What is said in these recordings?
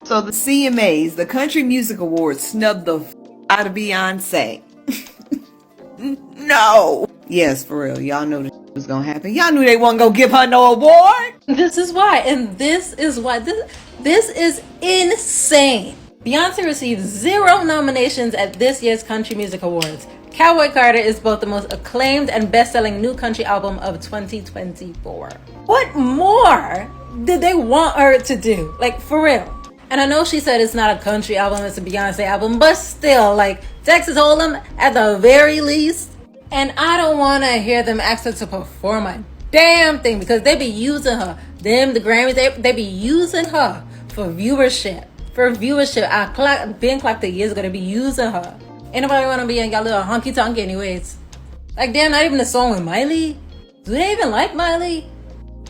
So the CMAs, the Country Music Awards, snubbed the out of Beyonce. No. Yes, for real. Y'all know this was gonna happen. Y'all knew they wasn't gonna give her no award. This is why, and this is why. This is insane. Beyonce received 0 nominations at this year's Country Music Awards. Cowboy Carter is both the most acclaimed and best-selling new country album of 2024. What more did they want her to do? Like, for real. And I know she said it's not a country album, it's a Beyonce album, but still, like, Texas Hold'em at the very least. And I don't want to hear them ask her to perform a damn thing because they be using her. Them, the Grammys, they be using her for viewership. Been clocked it years ago, they be using her. Ain't nobody want to be in y'all little honky-tonk anyways. Like, damn, not even a song with Miley? Do they even like Miley?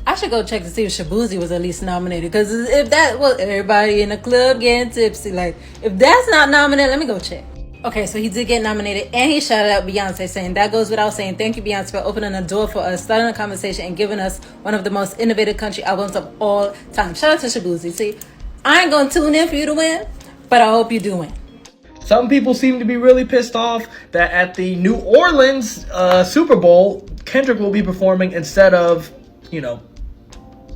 I should go check to see if Shabuzi was at least nominated. Because if that was everybody in the club getting tipsy, like, if that's not nominated, let me go check. Okay, so he did get nominated, and he shouted out Beyonce, saying, "That goes without saying. Thank you, Beyonce, for opening a door for us, starting a conversation, and giving us one of the most innovative country albums of all time." Shout out to Shabuzi. See, I ain't gonna tune in for you to win, but I hope you do win. Some people seem to be really pissed off that at the New Orleans Super Bowl, Kendrick will be performing instead of, you know,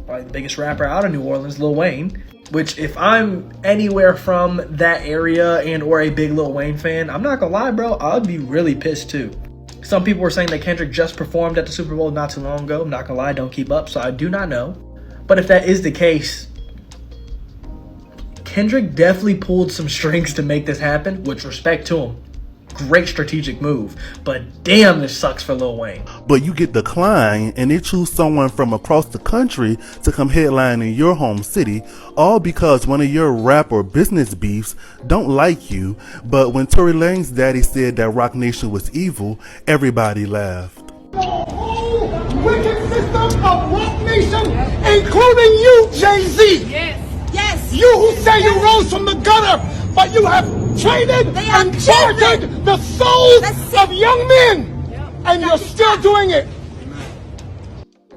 probably the biggest rapper out of New Orleans, Lil Wayne. Which, if I'm anywhere from that area and or a big Lil Wayne fan, I'm not gonna lie, bro, I'd be really pissed too. Some people were saying that Kendrick just performed at the Super Bowl not too long ago. I'm not gonna lie, don't keep up, so I do not know. But if that is the case, Kendrick definitely pulled some strings to make this happen, with respect to him. Great strategic move, but damn, this sucks for Lil Wayne. But you get declined and they choose someone from across the country to come headline in your home city, all because one of your rap or business beefs don't like you. But when Tory Lanez's daddy said that Rock Nation was evil, everybody laughed. The whole wicked system of Rock Nation, including you, Jay-Z. Yes. You who say you rose from the gutter, but you have traded and bartered the souls of young men, and you're still doing it.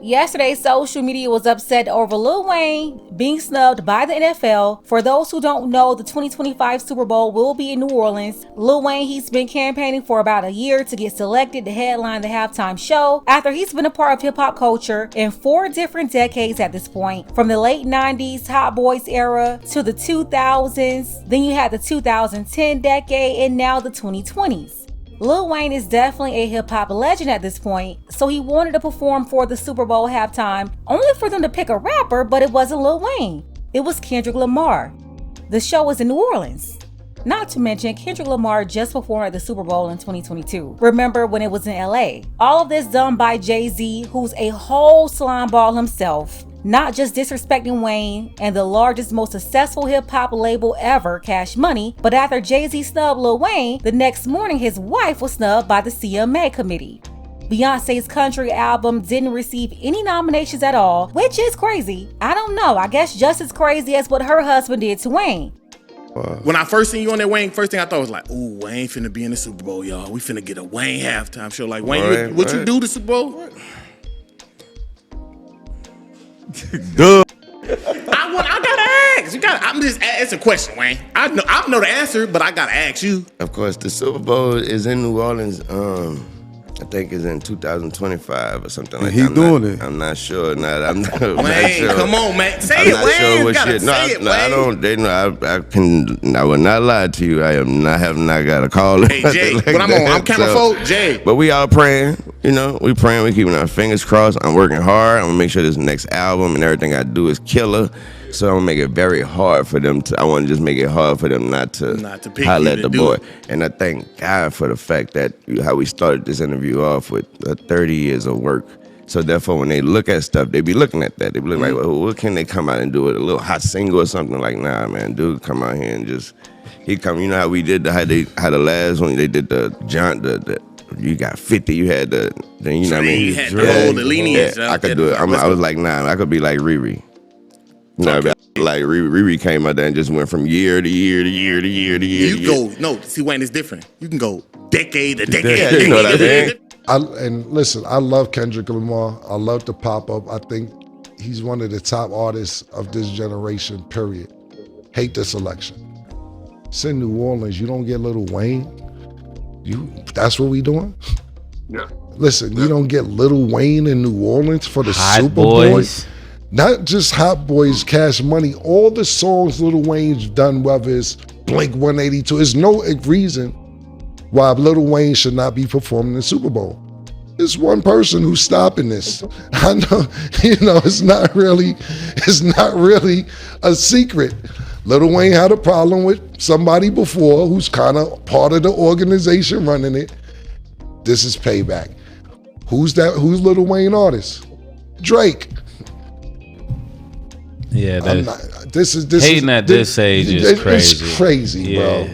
Yesterday, social media was upset over Lil Wayne being snubbed by the NFL. For those who don't know, the 2025 Super Bowl will be in New Orleans. Lil Wayne, he's been campaigning for about a year to get selected to headline the halftime show after he's been a part of hip-hop culture in 4 different decades at this point. From the late 90s Hot Boys era to the 2000s, then you had the 2010 decade, and now the 2020s. Lil Wayne is definitely a hip-hop legend at this point, so he wanted to perform for the Super Bowl halftime, only for them to pick a rapper, but it wasn't Lil Wayne. It was Kendrick Lamar. The show was in New Orleans. Not to mention, Kendrick Lamar just performed at the Super Bowl in 2022. Remember when it was in LA? All of this done by Jay-Z, who's a whole slime ball himself. Not just disrespecting Wayne and the largest, most successful hip-hop label ever, Cash Money, but after Jay-Z snubbed Lil Wayne, the next morning his wife was snubbed by the CMA committee. Beyonce's country album didn't receive any nominations at all, which is crazy. I don't know, I guess just as crazy as what her husband did to Wayne. When I first seen you on that Wayne, first thing I thought was like, ooh, Wayne finna be in the Super Bowl, y'all. We finna get a Wayne halftime show. Like, Wayne, what you do the Super Bowl? Duh. I gotta ask. It's a question, Wayne. I know the answer, but I gotta ask you. Of course, the Super Bowl is in New Orleans. I think it's in 2025 or something like that. He's doing it. I'm not sure. I'm not Wayne, sure. come on, man. Say I'm it, not Wayne. sure what shit. Wayne. I don't. They know. I will not lie to you. I have not got a call. Hey, Jay, like but I'm camera folk, Jay. But we all praying. You know, we praying. We keeping our fingers crossed. I'm working hard. I'm gonna make sure this next album and everything I do is killer. So I'm gonna make it very hard for them to. I want to just make it hard for them not to holler at the boy. And I thank God for the fact that how we started this interview off with 30 years of work. So therefore, when they look at stuff, they be looking at that. They be looking like, well, what can they come out and do it? A little hot single or something? Like, nah, man, dude, come out here and just he come. You know how we did how the last one they did the you got 50. You had the you know what I mean. You had the whole the lineage. I could do it. I was like, nah, I could be like Riri. You know, like Riri came out there and just went from year to year to year to year to year. You go, no, see, Wayne is different. You can go decade to decade. Yeah, you know what I mean? And listen, I love Kendrick Lamar. I love the pop-up. I think he's one of the top artists of this generation, period. hate this election. It's in New Orleans. You don't get Lil Wayne. That's what we doing? Yeah. Listen, you don't get Lil Wayne in New Orleans for the Hot Super Bowl. Boys. Not just Hot Boys, Cash Money. All the songs Lil Wayne's done, whether it's Blink 182, there's no reason why Lil Wayne should not be performing in the Super Bowl. There's one person who's stopping this. I know, it's not really a secret. Lil Wayne had a problem with somebody before who's kind of part of the organization running it. This is payback. Who's that? Who's Lil Wayne artist? Drake. Yeah, this is hating at this age is crazy. It's crazy, Yeah.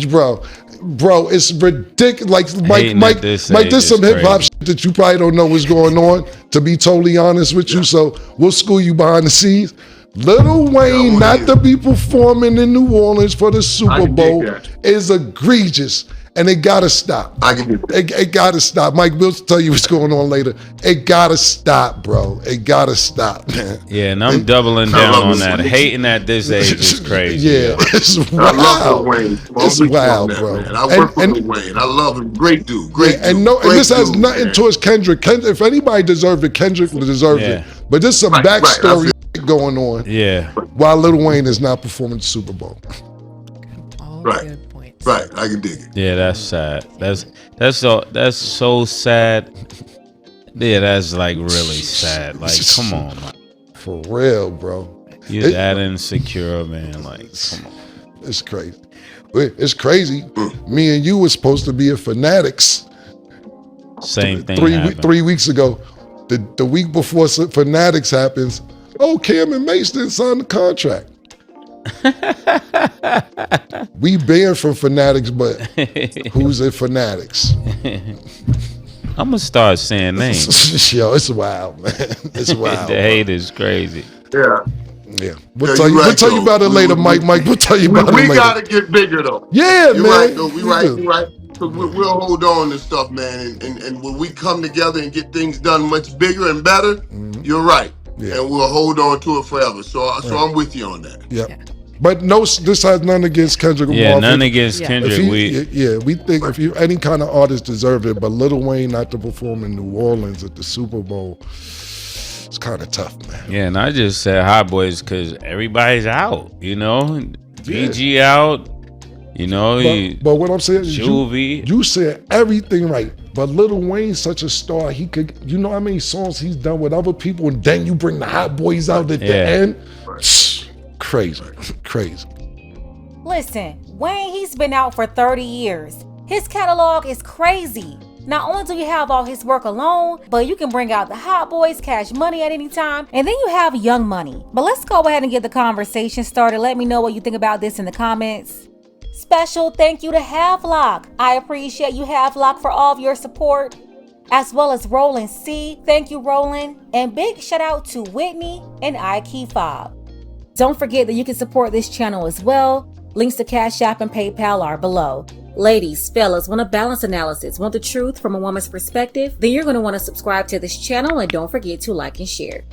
bro. It's ridiculous. Like Mike, this some hip hop shit that you probably don't know what's going on. To be totally honest with you, so we'll school you behind the scenes. Lil Wayne not to be performing in New Orleans for the Super Bowl is egregious. And it gotta stop. It gotta stop. Mike will tell you what's going on later. It gotta stop, bro. It gotta stop, man. Yeah, and I'm doubling down on that. Hating at this age is crazy. Yeah, it's wild. I love Lil Wayne. It's wild, bro. Man. I work with Lil Wayne. I love him. Great dude. And this has nothing towards Kendrick. If anybody deserved it, Kendrick deserved it. But there's some backstory going on. Yeah. While Lil Wayne is not performing the Super Bowl. Right. Right, I can dig it. Yeah, that's sad. That's so sad. Yeah, that's like really sad. Like, come on, man. For real, bro. You're that insecure, man. Like, come on. It's crazy. It's crazy. Me and you were supposed to be at Fanatics. Same thing. 3 weeks ago. The week before Fanatics happens, Cam and Mason signed the contract. We banned from Fanatics, but who's at Fanatics? I'm gonna start saying names. Yo, it's wild, man. It's wild. The hate is crazy. Yeah. We'll tell you about it later, Mike. We'll tell you about it later. We gotta get bigger though. Yeah, You're man. right, though. We right. Cause we'll hold on to stuff, man. And when we come together and get things done much bigger and better, you're right. Yeah. And we'll hold on to it forever. So I'm with you on that. Yeah. But no, this has nothing against Kendrick Lamar. Yeah, none against Kendrick. We think if any kind of artist deserved it, but Lil Wayne not to perform in New Orleans at the Super Bowl, it's kind of tough, man. Yeah, and I just said Hot Boys because everybody's out, BG out, But what I'm saying is Juvie. you said everything right. But Lil Wayne's such a star, he could, you know how many songs he's done with other people, and then you bring the Hot Boys out at the end? Crazy. Listen, Wayne, he's been out for 30 years. His catalog is crazy. Not only do you have all his work alone, but you can bring out the Hot Boys, Cash Money at any time, and then you have Young Money. But let's go ahead and get the conversation started. Let me know what you think about this in the comments. Special thank you to Havelock. I appreciate you, Havelock, for all of your support, as well as Roland C. Thank you, Roland. And big shout out to Whitney and Ike Fob. Don't forget that you can support this channel as well. Links to Cash App and PayPal are below. Ladies, fellas, want a balanced analysis, want the truth from a woman's perspective? Then you're going to want to subscribe to this channel, and don't forget to like and share.